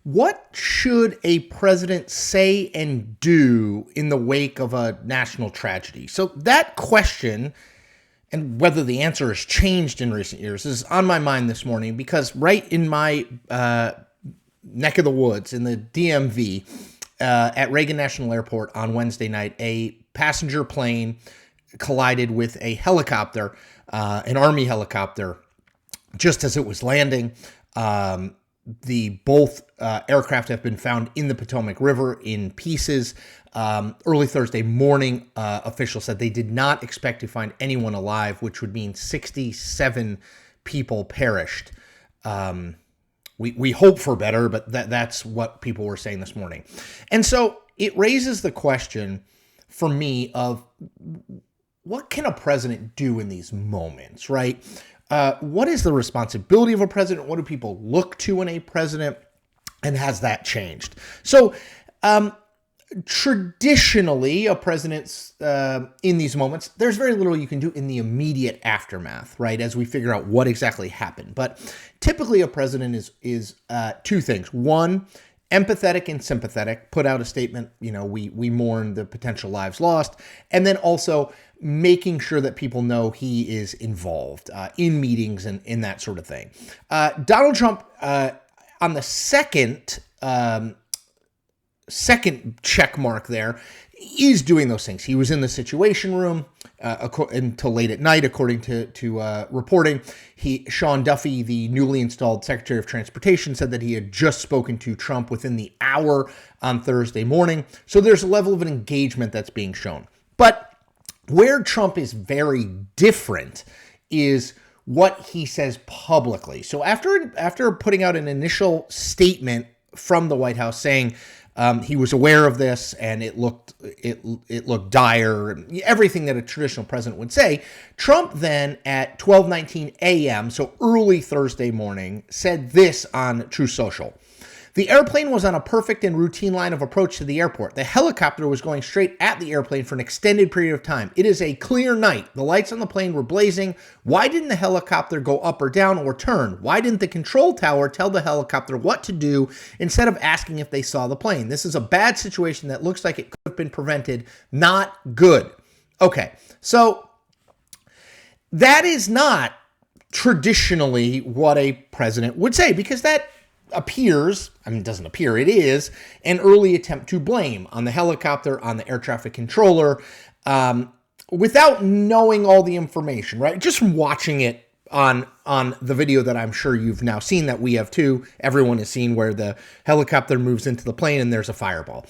What should a president say and do in the wake of a national tragedy? So that question, and whether the answer has changed in recent years, is on my mind this morning because right in my neck of the woods in the DMV at Reagan National Airport on Wednesday night, a passenger plane collided with a helicopter, an Army helicopter, just as it was landing. Both aircraft have been found in the Potomac River in pieces. Early Thursday morning, officials said they did not expect to find anyone alive, which would mean 67 people perished. We hope for better, but that's what people were saying this morning. And so it raises the question for me of what can a president do in these moments, right? What is the responsibility of a president? What do people look to in a president? And has that changed? So traditionally, a president's in these moments, there's very little you can do in the immediate aftermath, right? As we figure out what exactly happened. But typically a president is two things. One, empathetic and sympathetic, put out a statement, we mourn the potential lives lost. And then also making sure that people know he is involved in meetings and in that sort of thing. Donald Trump, on the second check mark there, is doing those things. He was in the Situation Room until late at night, according to reporting. Sean Duffy, the newly installed Secretary of Transportation, said that he had just spoken to Trump within the hour on Thursday morning. So there's a level of an engagement that's being shown. But where Trump is very different is what he says publicly. So after putting out an initial statement from the White House saying he was aware of this and it looked dire, everything that a traditional president would say, Trump then at 12:19 a.m., so early Thursday morning, said this on Truth Social. The airplane was on a perfect and routine line of approach to the airport. The helicopter was going straight at the airplane for an extended period of time. It is a clear night. The lights on the plane were blazing. Why didn't the helicopter go up or down or turn? Why didn't the control tower tell the helicopter what to do instead of asking if they saw the plane? This is a bad situation that looks like it could have been prevented. Not good. Okay, so that is not traditionally what a president would say, because that appears, it doesn't appear, it is an early attempt to blame on the helicopter, on the air traffic controller, without knowing all the information, right? Just from watching it on the video that I'm sure you've now seen, that we have too. Everyone has seen where the helicopter moves into the plane and there's a fireball.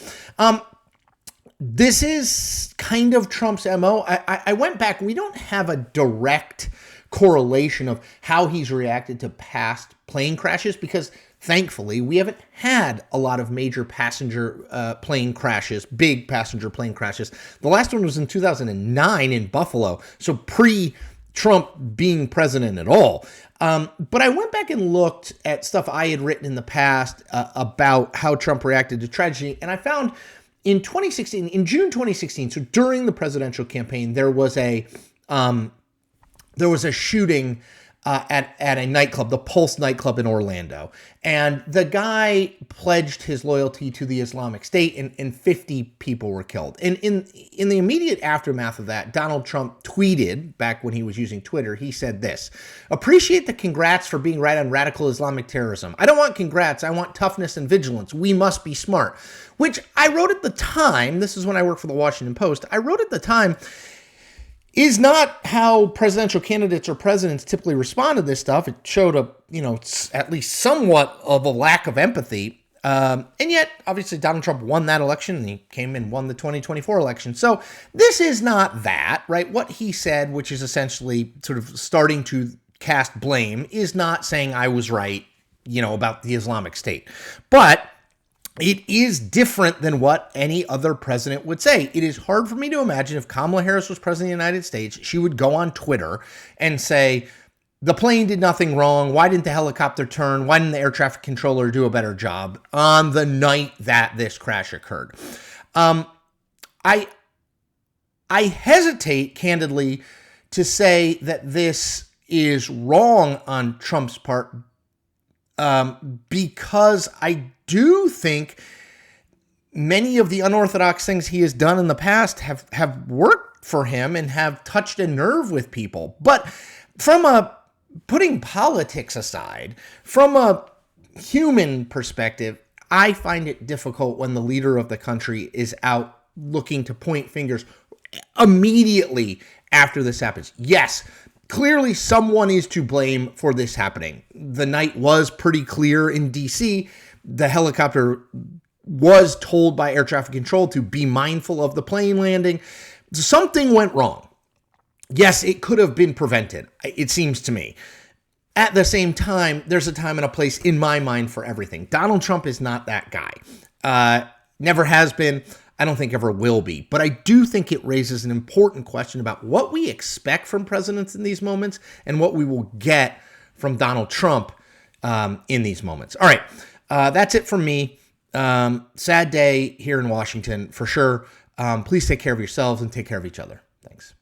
This is kind of Trump's MO. I went back. We don't have a direct correlation of how he's reacted to past plane crashes because thankfully, we haven't had a lot of major passenger plane crashes, big passenger plane crashes. The last one was in 2009 in Buffalo, so pre-Trump being president at all. But I went back and looked at stuff I had written in the past about how Trump reacted to tragedy, and I found in June 2016, so during the presidential campaign, there was a shooting at a nightclub, the Pulse nightclub in Orlando. And the guy pledged his loyalty to the Islamic State, and 50 people were killed. And in the immediate aftermath of that, Donald Trump tweeted, back when he was using Twitter, he said this: "Appreciate the congrats for being right on radical Islamic terrorism. I don't want congrats, I want toughness and vigilance. We must be smart." Which I wrote at the time, this is when I worked for the Washington Post, I wrote at the time, is not how presidential candidates or presidents typically respond to this stuff. It showed at least somewhat of a lack of empathy. And yet, obviously, Donald Trump won that election and he came and won the 2024 election. So this is not that, right? What he said, which is essentially sort of starting to cast blame, is not saying I was right, about the Islamic State. But it is different than what any other president would say. It is hard for me to imagine if Kamala Harris was president of the United States, she would go on Twitter and say, the plane did nothing wrong. Why didn't the helicopter turn? Why didn't the air traffic controller do a better job on the night that this crash occurred? I hesitate, candidly, to say that this is wrong on Trump's part, because I do think many of the unorthodox things he has done in the past have worked for him and have touched a nerve with people. But putting politics aside, from a human perspective, I find it difficult when the leader of the country is out looking to point fingers immediately after this happens. Yes, clearly someone is to blame for this happening. The night was pretty clear in D.C. The helicopter was told by air traffic control to be mindful of the plane landing. Something went wrong. Yes, it could have been prevented, it seems to me. At the same time, there's a time and a place in my mind for everything. Donald Trump is not that guy. Never has been. I don't think ever will be. But I do think it raises an important question about what we expect from presidents in these moments and what we will get from Donald Trump in these moments. All right, that's it from me. Sad day here in Washington, for sure. Please take care of yourselves and take care of each other. Thanks.